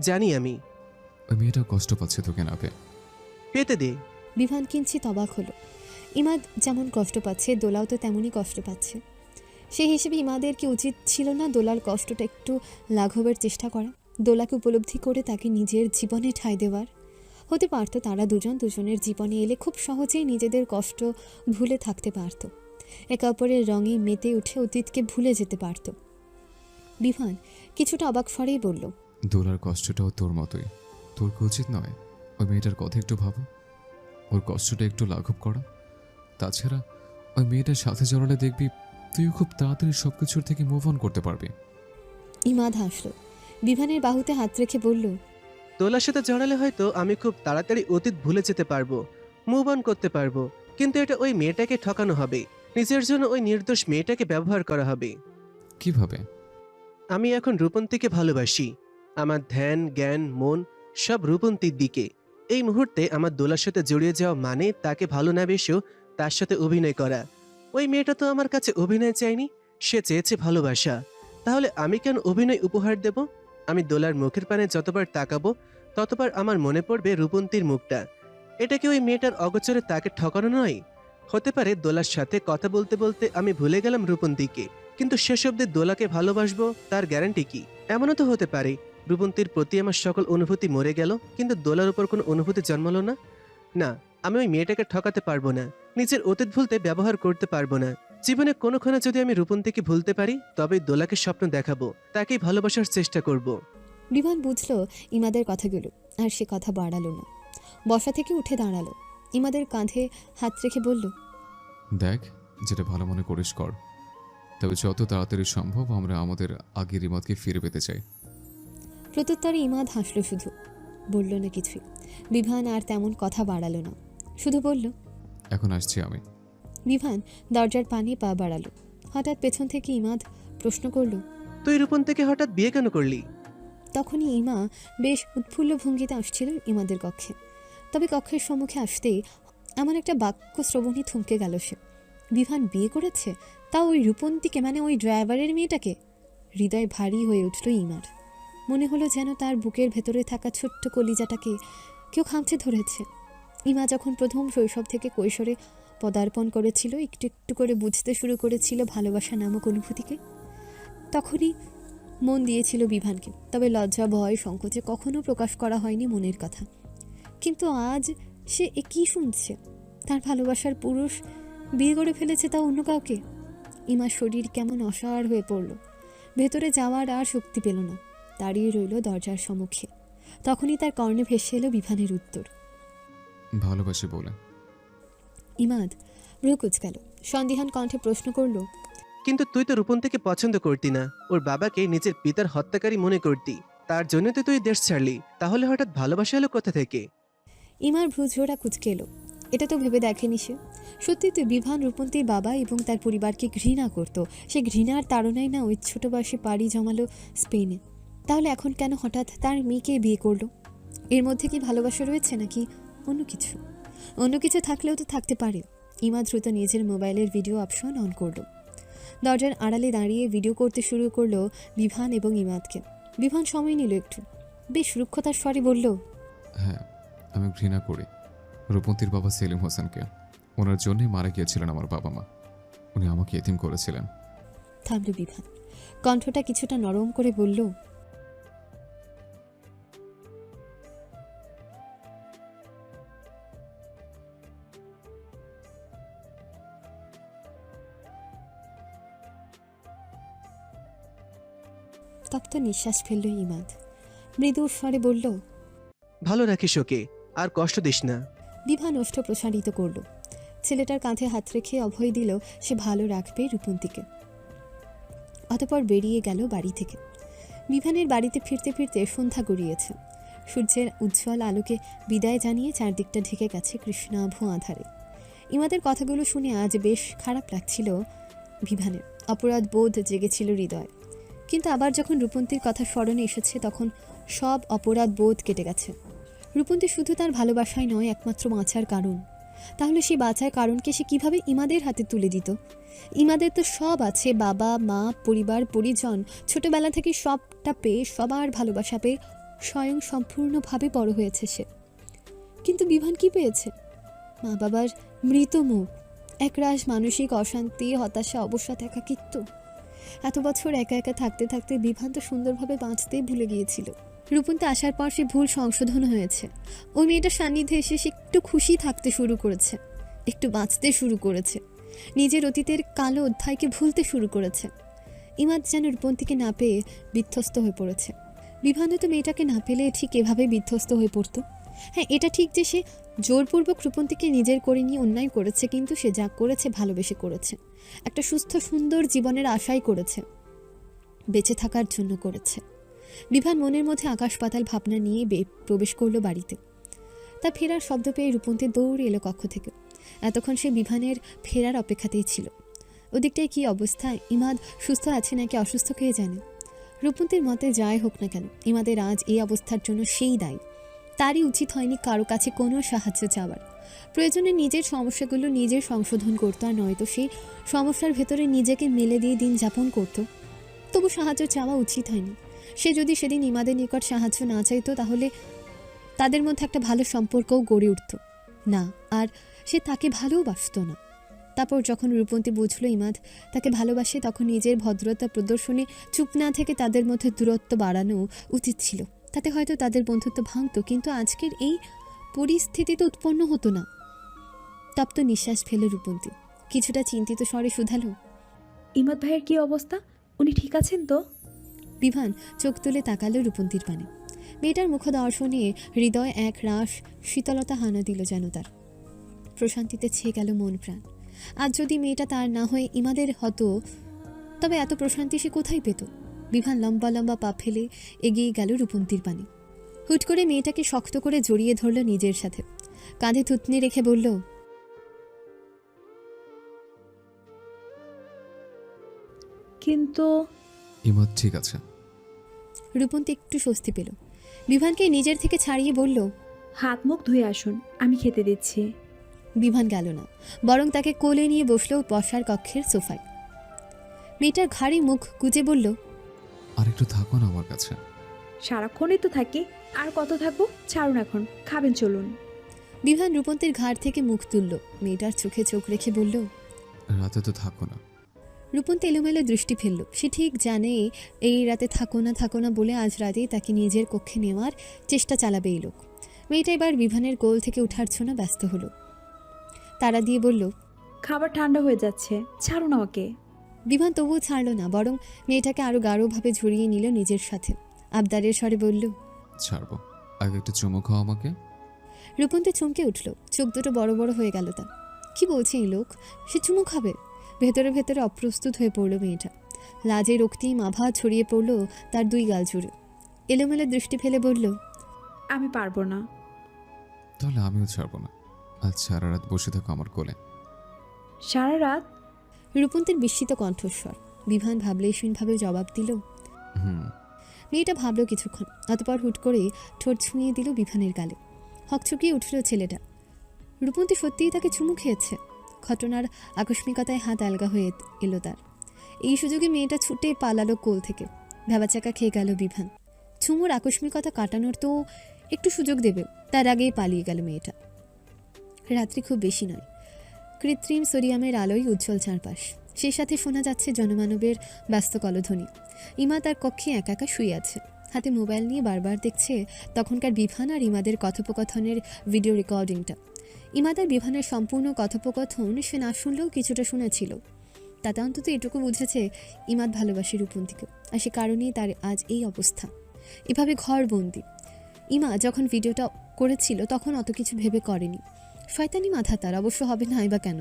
জানি আমি। ওই মেয়েটা কষ্ট পাচ্ছে তোকে না পেয়ে। পেতে দে। বিভান কিঞ্চিত অবাক হলো। ইমাদ যেমন কষ্ট পাচ্ছে, দোলাও তো তেমনই কষ্ট পাচ্ছে। সেই হিসেবে ইমাদের কি উচিত ছিল না দোলার কষ্টটা একটু লাঘবের চেষ্টা করা, দোলাকে উপলব্ধি করে তাকে নিজের জীবনে ঠাঁই দেওয়ার? হতে পারতো তারা দুজনের জীবনে এলে খুব সহজেই নিজেদের কষ্ট ভুলে থাকতে পারত, একে অপরের রঙে মেতে উঠে অতীতকে ভুলে যেতে পারত। বিভান কিছুটা অবাক স্বরেই বলল, দোলার কষ্টটাও তোর মতোই। তোর কি উচিত নয় ওই মেয়েটার কথা একটু ভাবা, ওর কষ্টটা একটু লাঘব করা? তাছাড়া ওই মেয়েটার সাথে জড়ালে দেখবি তুইও খুব তাড়াতাড়ি সব কিছুর থেকে মুভ অন করতে পারবি। ইমাদ হাসল, বিভানের বাহুতে হাত রেখে বলল, দোলার সাথে জড়ালে হয়তো আমি খুব তাড়াতাড়ি অতীত ভুলে যেতে পারবো, মুভ অন করতে পারবো, কিন্তু এটা ওই মেয়েটাকে ঠকানো হবে, নিজের জন্য ওই নির্দোষ মেয়েটাকে ব্যবহার করা হবে। কিভাবে? আমি এখন রূপন্তীকে ভালোবাসি। আমার ধ্যান, জ্ঞান, মন সব রূপন্তীর দিকে। এই মুহূর্তে আমার দোলার সাথে জড়িয়ে যাওয়া মানে তাকে ভালো না বেশেও তার সাথে অভিনয় করা। ওই মেয়েটা তো আমার কাছে অভিনয় চায়নি, সে চেয়েছে ভালোবাসা। তাহলে আমি কেন অভিনয় উপহার দেব? আমি দোলার মুখের পানে যতবার তাকাবো ততবার আমার মনে পড়বে রূপন্তীর মুখটা। এটা কি ওই মেয়েটার অগোচরে তাকে ঠকানো নয়? হতে পারে দোলার সাথে কথা বলতে বলতে আমি ভুলে গেলাম রূপন্তীকে, কিন্তু শেষ অব্দি দোলাকে ভালোবাসবো তার গ্যারান্টি কি? এমনও তো হতে পারে রূপন্তীর প্রতি আমার সকল অনুভূতি মরে গেল, কিন্তু দোলার উপর কোনো অনুভূতি জন্মালো না। না, আমি ওই মেয়েটাকে ঠকাতে পারবো না, নিজের অতীত ভুলতে ব্যবহার করতে পারবো না। জীবনে কোনোক্ষণে যদি আমি রূপন্তীকে ভুলতে পারি তবেই দোলাকে স্বপ্ন দেখাবো, তাকেই ভালোবাসার চেষ্টা করব। বিভান বুঝল ইমাদের কথাগুলো, আর সে কথা বাড়ালো না। বসা থেকে উঠে দাঁড়ালো, ইমাদের কাঁধে হাত রেখে বলল, দেখ, যেটা ভালো মনে করিস কর, তবে যত তাড়াতাড়ি সম্ভব আমরা আমাদের আগের ইমাদকে ফিরে পেতে চাই। প্রত্যুত্তরে ইমাদ হাসল, শুধু বলল না কিছুই। বিভান আর তেমন কথা বাড়ালো না, শুধু বলল, এখন আসছি আমি। বিভান দরজার পানে পা বাড়ালো। হঠাৎ পেছন থেকে ইমাদ প্রশ্ন করল, তুই রূপন্তীকে হঠাৎ বিয়ে কেন করলি? তখনই ইমা বেশ উৎফুল্ল ভঙ্গিতে আসছিল ইমাদের কক্ষে। তবে কক্ষের সম্মুখে আসতেই এমন একটা বাক্য শ্রবণী থমকে গেল সে। বিভান বিয়ে করেছে, তাও ওই রূপন্তীকে, মানে ওই ড্রাইভারের মেয়েটাকে? হৃদয় ভারী হয়ে উঠল ইমার। মনে হলো যেন তার বুকের ভেতরে থাকা ছোট্ট কলিজাটাকে কেউ খামচে ধরেছে। ইমা যখন প্রথম শৈশব থেকে কৈশোরে পদার্পণ করেছিল, একটু একটু করে বুঝতে শুরু করেছিল ভালোবাসা নামক অনুভূতিকে, তখনই মন দিয়েছিল বিভানকে। তবে লজ্জা, ভয়, সংকোচে কখনো প্রকাশ করা হয়নি মনের কথা। কিন্তু আজ সে কী শুনছে? তার ভালোবাসার পুরুষ বিয়ে করে ফেলেছে, তা অন্য কাউকে। ইমার শরীর কেমন অসাড় হয়ে পড়ল, ভেতরে যাওয়ার আর শক্তি পেল না, দাঁড়িয়ে রইল দরজার সম্মুখে। তখনই তার কর্ণে ভেসে এলো বিভানের উত্তর, ভালোবাসি বলে। ইমাদ ভ্রু কুঁচকাল, সন্দিহান কণ্ঠে প্রশ্ন করল, কিন্তু তুই তো রূপন্তীকে পছন্দ করতি না, ওর বাবাকে নিজের পিতার হত্যাকারী মনে করতি, তার জন্য তো তুই দেশ ছাড়লি, তাহলে হঠাৎ ভালোবাসা এলো কোথা থেকে? ইমার ভ্রুজোড়া কুঁচকে এলো। এটা তো ভেবে দেখেনি সে। সত্যি তো বিভান রূপন্তীর বাবা এবং তার পরিবারকে ঘৃণা করত। সে ঘৃণার তাড়নায় না ওই ছোট বয়সে পাড়ি জমালো স্পেনে। তাহলে এখন কেন হঠাৎ তার মেয়েকে বিয়ে করলো? এর মধ্যে কি ভালোবাসা রয়েছে নাকি অন্য কিছু? অন্য কিছু থাকলেও তো থাকতে পারে। ইমা দ্রুত নিজের মোবাইলের ভিডিও অপশন অন করলো। দরজার আড়ালে দাঁড়িয়ে ভিডিও করতে শুরু করলো বিভান এবং ইমাদকে। বিভান সময় নিল একটু, বেশ রুক্ষতার স্বরে বলল, হ্যাঁ, আমি ঘৃণা করি রূপন্তীর বাবা সেলিম হোসেনকে। ওনার জন্যই মারা গিয়েছিলেন আমার বাবা মা। উনি আমাকে এতিম করেছিলেন। থামল বিভান, কণ্ঠটা কিছুটা নরম করে বলল, তপ্ত নিঃশ্বাস ফেলল ইমাদ। মৃদু স্বরে বলল, ভালো রাখিস ওকে, আর কষ্ট দিস না। বিভান ওষ্ঠ প্রসারিত করল। ছেলেটার কাঁধে হাত রেখে অভয় দিল সে ভালো রাখবে রূপন্তীকে। অতঃপর বেরিয়ে গেল বাড়ি থেকে। বিভানের বাড়িতে ফিরতে ফিরতে সন্ধ্যা গড়িয়েছে। সূর্যের উজ্জ্বল আলোকে বিদায় জানিয়ে চারদিকটা ঢেকে গেছে কৃষ্ণাভ আধারে। ইমাদের কথাগুলো শুনে আজ বেশ খারাপ লাগছিল বিভানের। অপরাধ বোধ জেগেছিল হৃদয়। কিন্তু আবার যখন রূপন্তীর কথা স্মরণে এসেছে তখন সব অপরাধ বোধ কেটে গেছে। রূপন্তী শুধু তার ভালোবাসায় নয়, একমাত্র বাঁচার কারণ। তাহলে সেই বাঁচার কারণকে সে কিভাবে ইমাদের হাতে তুলে দিত? ইমাদের তো সব আছে, বাবা মা, পরিবার, পরিজন। ছোটবেলা থেকে সবটা পেয়ে, সবার ভালোবাসা পেয়ে স্বয়ং সম্পূর্ণভাবে বড় হয়েছে সে। কিন্তু বিভান কি পেয়েছে? মা বাবার মৃত মুখ, একরাশ মানসিক অশান্তি, হতাশা, অবসাদ, একাকিত্ব। এত বছর একা একা থাকতে থাকতে বিভান তো সুন্দরভাবে বাঁচতেই ভুলে গিয়েছিল। রূপন্তী আসার পর সে ভুল সংশোধন হয়েছে। ওই মেয়েটার সান্নিধ্যে এসে সে একটু খুশি থাকতে শুরু করেছে, একটু বাঁচতে শুরু করেছে, নিজের অতীতের কালো অধ্যায়কে ভুলতে শুরু করেছে। ইমাদ যেন রূপন্তীকে না পেয়ে বিধ্বস্ত হয়ে পড়েছে। বিভান তো মেয়েটাকে না পেলে ঠিক এভাবে বিধ্বস্ত হয়ে পড়তো। হ্যাঁ, এটা ঠিক যে সে জোরপূর্বক রূপন্তীকে নিজের করে নিয়ে অন্যায় করেছে, কিন্তু সে যা করেছে ভালোবেসে করেছে। একটা সুস্থ সুন্দর জীবনের আশাই করেছে, বেঁচে থাকার জন্য করেছে। বিভান মনের মধ্যে আকাশ পাতাল ভাবনা নিয়ে প্রবেশ করলো বাড়িতে। তা ফেরার শব্দ পেয়ে রূপন্তী দৌড়ে এলো কক্ষ থেকে। এতক্ষণ সে বিভানের ফেরার অপেক্ষাতেই ছিল। ওদিকটায় কী অবস্থা, ইমাদ সুস্থ আছে নাকি অসুস্থ কে জানে। রূপন্তীর মতে যাই হোক না কেন, ইমাদের আজ এই অবস্থার জন্য সেই দায়ী। তারই উচিত হয়নি কারো কাছে কোনো সাহায্য চাওয়ার। প্রয়োজনে নিজের সমস্যাগুলো নিজের সংশোধন করতো, আর নয়তো সেই সমস্যার ভেতরে নিজেকে মেলে দিয়ে দিন যাপন করতো। তবু সাহায্য চাওয়া উচিত হয়নি। সে যদি সেদিন ইমাদের নিকট সাহায্য না চাইতো তাহলে তাদের মধ্যে একটা ভালো সম্পর্কও গড়ে উঠত না, আর সে তাকে ভালোবাসত না। তারপর যখন রূপন্তী বুঝলো ইমাদ তাকে ভালোবাসে, তখন নিজের ভদ্রতা প্রদর্শনে চুপ না থেকে তাদের মধ্যে দূরত্ব বাড়ানো উচিত ছিল। তাতে হয়তো তাদের বন্ধুত্ব ভাঙত, কিন্তু আজকের এই পরিস্থিতি তো উৎপন্ন হতো না। তপ্ত নিঃশ্বাস ফেলে রূপন্তী কিছুটা চিন্তিত স্বরে শুধালো, ইমাদ ভাইয়ের কি অবস্থা? উনি ঠিক আছেন তো? বিভান চোখ তুলে তাকালো রূপন্তীর পানে। মেয়েটার মুখদর্শনে হৃদয় এক রাশ শীতলতা হানা দিল যেন তার। প্রশান্তিতে ছেয়ে গেল মন প্রাণ। আজ যদি মেয়েটা তার না হয়ে ইমাদের হতো, তবে এত প্রশান্তি সে কোথায় পেত? বিভান লম্বা লম্বা পা ফেলে এগিয়ে গেল রূপন্তীর পানে। হুট করে মেয়েটাকে শক্ত করে জড়িয়ে ধরল নিজের সাথে, কাঁধে থুতনি রেখে বলল, কিন্তু ইমাদ ঠিক আছে। রূপন্তী একটু স্বস্তি পেল। বিভানকে নিজের থেকে ছাড়িয়ে বলল, হাত মুখ ধুয়ে আসুন, আমি খেতে দিচ্ছি। বিভান গেল না, বরং তাকে কোলে নিয়ে বসলো বসার কক্ষের সোফায়। মেয়েটার ঘাড়ে মুখ গুজে বলল, আর একটু থাকো না আমার কাছে। সারাক্ষণই তো থাকি, আর কত থাকবো? ছাড়ুন, এখন খাবেন, চলুন। বিভান রূপন্তীর ঘাড় থেকে মুখ তুলল, মেয়েটার চোখে চোখ রেখে বলল, রাতে তো থাকো না। রূপন্তী এলোমেলো দৃষ্টি ফেলল। সে ঠিক জানে এই রাতে থাকো না বলে আজ রাতেই তাকে নিজের কক্ষে নেওয়ার চেষ্টা চালাবে এই লোক। মেয়েটা এবার বিভানের কোল থেকে ওঠার জন্য ব্যস্ত হলো। তারা দিয়ে বলল, খাবার ঠান্ডা হয়ে যাচ্ছে, ছাড়ুন ওকে। বিভান তবুও ছাড়ল না, বরং মেয়েটাকে আরো গাঢ়ভাবে জড়িয়ে নিল নিজের সাথে। আবদারের স্বরে বলল, ছাড়বো, আগে একটু চুমু খাও আমাকে। রূপন্তী চমকে উঠল, চোখ দুটো বড় বড় হয়ে গেল তার। কি বলছে এই লোক? সে চুমু খাবে? ভেতরে ভেতরে অপ্রস্তুত হয়ে পড়ল মেয়েটা। লাজে রক্তিম আভা ছড়িয়ে পড়ল তার দুই গাল জুড়ে। এলোমেলো দৃষ্টি ফেলে বলল, আমি পারবো না। তাহলে আমিও ছাড়বো না। আজ সারা রাত বসে থাকো আমার কোলে। সারা রাত? রূপন্তীর বিস্মিত কণ্ঠস্বর। বিভান ভাবলেশীনভাবে জবাব দিল। হুম। মেয়েটা ভাবল কিছুক্ষণ, অতপর হুট করে ঠোঁট ছুঁয়ে দিল বিভানের গালে। হকচকিয়ে উঠল ছেলেটা। রূপন্তী সত্যিই তাকে চুমু খেয়েছে। ঘটনার আকস্মিকতায় হাত আলগা হয়ে এলো তার। এই সুযোগে মেয়েটা ছুটে পালালো কোল থেকে। ভেবাচাকা খেয়ে গেল বিভান। চুমুর আকস্মিকতা কাটানোর তো একটু সুযোগ দেবে, তার আগেই পালিয়ে গেল মেয়েটা। রাত্রি খুব বেশি নয়, কৃত্রিম সোডিয়ামের আলোয় উজ্জ্বল চারপাশ। সেই সাথে শোনা যাচ্ছে জনমানবের ব্যস্ত কলধ্বনি। ইমা তার কক্ষে একা একা শুয়ে আছে, হাতে মোবাইল নিয়ে বারবার দেখছে তখনকার বিভান আর ইমাদের কথোপকথনের ভিডিও রেকর্ডিংটা। ইমাদ আর বিভানের সম্পূর্ণ কথোপকথন সে না শুনলেও কিছুটা শুনেছিল। তাতে অন্তত এটুকু বুঝেছে ইমাদ ভালোবাসে রূপন্তীকে, আর সে কারণেই তার আজ এই অবস্থা, এভাবে ঘরবন্দি। ইমা যখন ভিডিওটা করেছিল তখন অত কিছু ভেবে করেনি। শয়তানি মাথা তার, অবশ্য হবে নাই বা কেন।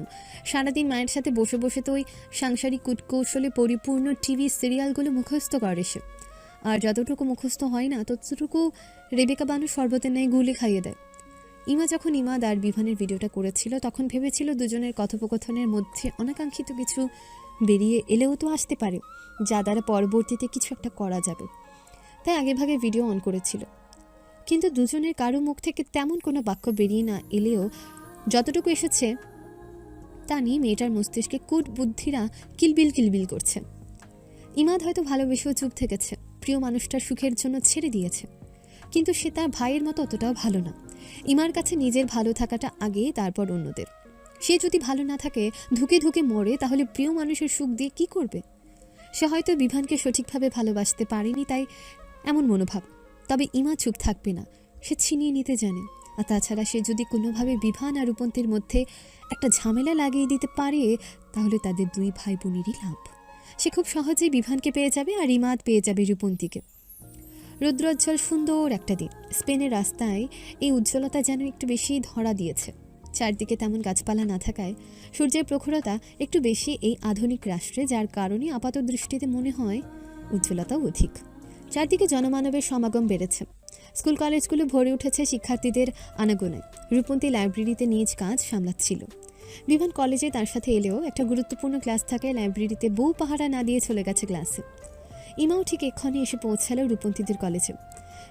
সারাদিন মায়ের সাথে বসে বসে তো ওই সাংসারিক কূটকৌশলে পরিপূর্ণ টিভি সিরিয়ালগুলো মুখস্থ করে সে। আর যতটুকু মুখস্থ হয় না ততটুকু রেবেকা বানু শরবতের ন্যায় গুলে খাইয়ে দেয়। ইমা যখন ইমাদ আর বিভানের ভিডিওটা করেছিল তখন ভেবেছিল দুজনের কথোপকথনের মধ্যে অনাকাঙ্ক্ষিত কিছু বেরিয়ে এলেও তো আসতে পারে, যা দ্বারা পরবর্তীতে কিছু একটা করা যাবে। তাই আগেভাগে ভিডিও অন করেছিল। কিন্তু দুজনের কারো মুখ থেকে তেমন কোনো বাক্য বেরিয়ে না এলেও যতটুকু এসেছে তা নিয়ে মেয়েটার মস্তিষ্কে কুট বুদ্ধিরা কিলবিল করছে। ইমাদ হয়তো ভালোবেসেও চুপ থেকেছে, প্রিয় মানুষটার সুখের জন্য ছেড়ে দিয়েছে, কিন্তু সে তার ভাইয়ের মতো অতটাও ভালো না। ইমার কাছে নিজের ভালো থাকাটা আগে, তারপর অন্যদের। সে যদি ভালো না থাকে, ধুকে ধুকে মরে, তাহলে প্রিয় মানুষের সুখ দিয়ে কি করবে? সে হয়তো বিভানকে সঠিকভাবে ভালোবাসতে পারেনি, তাই এমন মনোভাব। তবে ইমা চুপ থাকবে না, সে ছিনিয়ে নিতে জানে। আর তাছাড়া সে যদি কোনোভাবে বিভান আর রূপন্তীর মধ্যে একটা ঝামেলা লাগিয়ে দিতে পারে, তাহলে তাদের দুই ভাই বোনেরই লাভ। সে খুব সহজেই বিভানকে পেয়ে যাবে আর ইমাদ পেয়ে যাবে রূপন্তীকে। রৌদ্রোজ্জ্বল সুন্দর একটা দিন। স্পেনের রাস্তায় এই উজ্জ্বলতা যেন একটু বেশি ধরা দিয়েছে। চারদিকে তেমন গাছপালা না থাকায় সূর্যের প্রখরতা একটু বেশি এই আধুনিক রাষ্ট্রে, যার কারণে আপাত দৃষ্টিতে মনে হয় উজ্জ্বলতাও অধিক। চারদিকে জনমানবের সমাগম বেড়েছে। স্কুল কলেজগুলো ভরে উঠেছে শিক্ষার্থীদের আনাগোনায়। রূপন্তী লাইব্রেরিতে নিজ কাজ সামলাচ্ছিল। বিভান কলেজে তার সাথে এলেও একটা গুরুত্বপূর্ণ ক্লাস থাকায় লাইব্রেরিতে বউ পাহারা না দিয়ে চলে গেছে ক্লাসে। ইমাও ঠিক এক্ষণে এসে পৌঁছালো রূপন্তীদের কলেজে।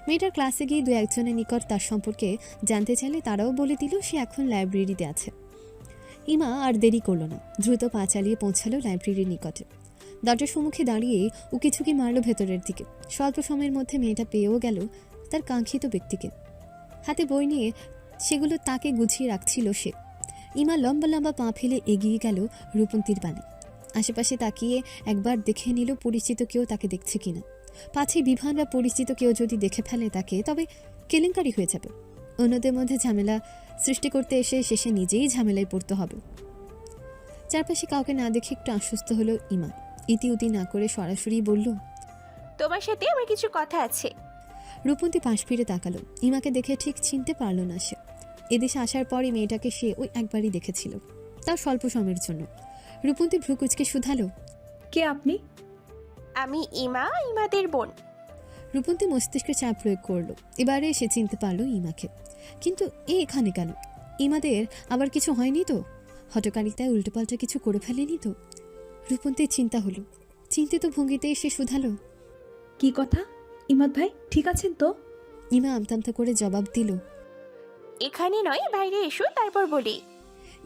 মেয়েটার ক্লাসে গিয়ে দু একজনের নিকট তার সম্পর্কে জানতে চাইলে তারাও বলে দিল সে এখন লাইব্রেরিতে আছে। ইমা আর দেরি করল না, দ্রুত পা চালিয়ে পৌঁছালো লাইব্রেরির নিকটে। দরজার সম্মুখে দাঁড়িয়ে উকিঝুঁকি মারল ভেতরের দিকে। স্বল্প সময়ের মধ্যে মেয়েটা পেয়েও গেল তার কাঙ্ক্ষিত ব্যক্তিকে। হাতে বই নিয়ে সেগুলো তাকে গুছিয়ে রাখছিল সে। ইমা লম্বা লম্বা পা ফেলে এগিয়ে গেল রূপন্তীর বাণী। আশেপাশে তাকিয়ে একবার দেখে নিল পরিচিত কেউ তাকে দেখছে কিনা। পাছে বিভান বা পরিচিত কেউ যদি দেখে ফেলে তাকে, তবে কেলেঙ্কারি হয়ে যাবে। অন্যদের মধ্যে ঝামেলা সৃষ্টি করতে এসে শেষে নিজেই ঝামেলায় পড়তে হবে। চারপাশে কাউকে না দেখে একটু আশ্বস্ত হলো ইমা। ইতি উতি না করে সরাসরি বলল, তোমার সাথে আমার কিছু কথা আছে। রূপন্তী পাশ ফিরে তাকালো। ইমাকে দেখে ঠিক চিনতে পারল না সে। এদেশে আসার পরই মেয়েটাকে সে ওই একবারই দেখেছিল, তার স্বল্প সময়ের জন্য। রূপন্তী ভ্রুকুচকে শুধালো, কে আপনি? আমি ইমাদের বোন। রূপন্তী মস্তিষ্কে চাপ প্রয়োগ করলো। এবারে সে চিনতে পারলো ইমাকে। কিন্তু এখানে কেন? ইমাদের আবার কিছু হয়নি তো? হটকারিতায় উল্টোপাল্টা কিছু করে ফেলেনি তো? রূপন্তীর চিন্তা হলো। চিন্তিত ভঙ্গিতেই সে শুধালো, কি কথা ইমাদ ভাই, ঠিক আছেন তো? ইমা আমতামতা করে জবাব দিল, এখানে নয়, বাইরে এসো, তারপর বলি।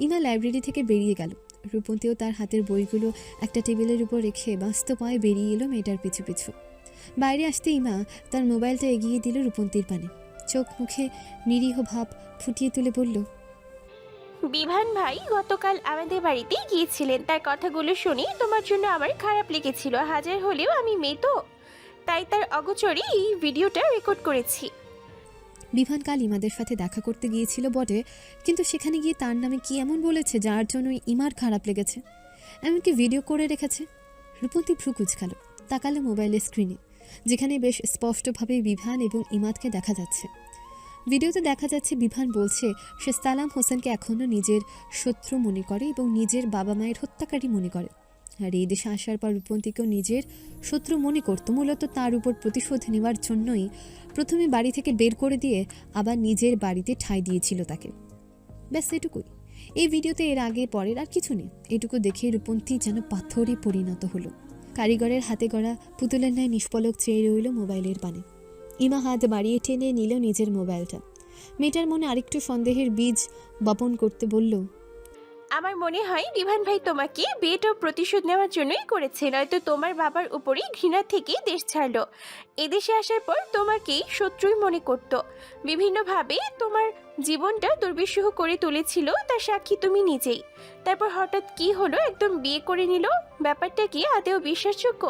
ইমা লাইব্রেরি থেকে বেরিয়ে গেল। রূপন্তীও তার হাতের বইগুলো একটা টেবিলের উপর রেখে ব্যস্ত পায়ে বেরিয়ে এলো মেয়েটার পিছু পিছু। বাইরে আসতে ইমা তার মোবাইলটা এগিয়ে দিল রূপন্তীর পানে। চোখ মুখে নিরীহ ভাব ফুটিয়ে তুলে বলল, বিভান ভাই গতকাল আমাদের বাড়িতে গিয়েছিলেন, তার কথাগুলো শুনে তোমার জন্য আমার খারাপ লেগেছিল। হাজার হলেও আমি মেয়ে তো, তাই তার অগোচরে এই ভিডিওটা রেকর্ড করেছি। বিভান কাল ইমাদের সাথে দেখা করতে গিয়েছিল বটে, কিন্তু সেখানে গিয়ে তার নামে কি এমন বলেছে যার জন্য ইমার খারাপ লেগেছে? এমনকি ভিডিও করে রেখেছে। রূপন্তী ভ্রু কুঁচকাল, তাকালো মোবাইলের স্ক্রিনে, যেখানে বেশ স্পষ্টভাবে বিভান এবং ইমাদকে দেখা যাচ্ছে। ভিডিওতে দেখা যাচ্ছে বিভান বলছে সে সালাম হোসেনকে এখনও নিজের শত্রু মনে করে এবং নিজের বাবা মায়ের হত্যাকারী মনে করে। আর এই দেশে আসার পর রূপন্তীকেও নিজের শত্রু মনে করত, মূলত তার উপর প্রতিশোধ নেওয়ার জন্যই প্রথমে বাড়ি থেকে বের করে দিয়ে আবার নিজের বাড়িতে ঠাঁই দিয়েছিল তাকে। ব্যাস এটুকুই। এই ভিডিওতে এর আগে পরের আর কিছু নেই। এটুকু দেখে রূপন্তী যেন পাথরে পরিণত হলো। কারিগরের হাতে গড়া পুতুলের ন্যায় নিষ্পলক চেয়ে রইল মোবাইলের পানে। ইমা হাত বাড়িয়ে টেনে নিল নিজের মোবাইলটা। মেয়েটার মনে আরেকটু সন্দেহের বীজ বপন করতে বলল, আমার মনে হয় বিভান ভাই তোমাকে বিয়েটা প্রতিশোধ নেওয়ার জন্যই করেছে, নয়তো তোমার বাবার উপরেই ঘৃণা থেকে দেশ ছাড়লো। এদেশে আসার পর তোমাকেই শত্রুই মনে করত, বিভিন্নভাবে তোমার জীবনটা দুর্বিষহ করে তুলেছিল, তার সাক্ষী তুমি নিজেই। তারপর হঠাৎ কি হলো, একদম বিয়ে করে নিল। ব্যাপারটা কি আদেও বিশ্বাসযোগ্য?